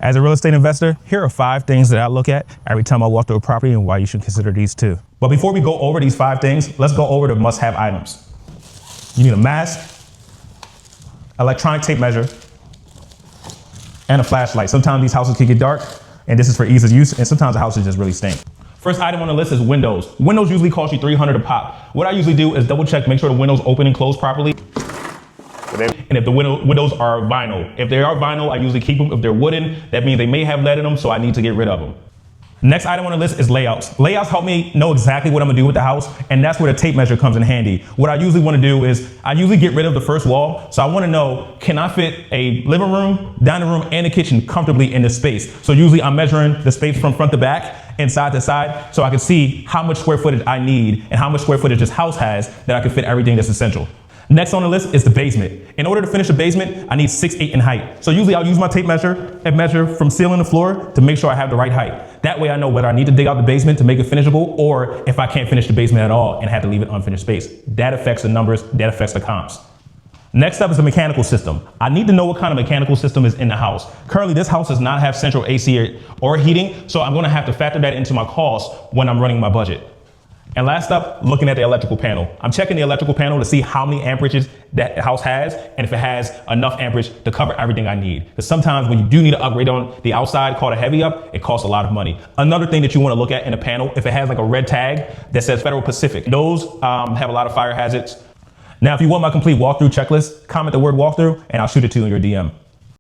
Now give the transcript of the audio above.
As a real estate investor, here are 5 things that I look at every time I walk through a property and why you should consider these too. But before we go over these 5 things, let's go over the must-have items. You need a mask, electronic tape measure, and a flashlight. Sometimes these houses can get dark, and this is for ease of use, and sometimes the houses just really stink. First item on the list is windows. Windows usually cost you $300 a pop. What I usually do is double check, make sure the windows open and close properly. And if the windows are vinyl, if they are vinyl, I usually keep them. If they're wooden, that means they may have lead in them, so I need to get rid of them. Next item on the list is layouts. Layouts help me know exactly what I'm gonna do with the house, and that's where the tape measure comes in handy. What I usually wanna do is, I usually get rid of the first wall, so I wanna know, can I fit a living room, dining room, and a kitchen comfortably in this space? So usually I'm measuring the space from front to back and side to side, so I can see how much square footage I need and how much square footage this house has that I can fit everything that's essential. Next on the list is the basement. In order to finish the basement, I need 6'8" in height. So usually I'll use my tape measure and measure from ceiling to floor to make sure I have the right height. That way I know whether I need to dig out the basement to make it finishable or if I can't finish the basement at all and have to leave it unfinished space. That affects the numbers, that affects the comps. Next up is the mechanical system. I need to know what kind of mechanical system is in the house. Currently, this house does not have central AC or heating, so I'm gonna have to factor that into my cost when I'm running my budget. And last up, looking at the electrical panel. I'm checking the electrical panel to see how many amperages that house has and if it has enough amperage to cover everything I need. Because sometimes when you do need to upgrade on the outside, called a heavy up, it costs a lot of money. Another thing that you want to look at in a panel, if it has like a red tag that says Federal Pacific, those have a lot of fire hazards. Now, if you want my complete walkthrough checklist, comment the word walkthrough and I'll shoot it to you in your DM.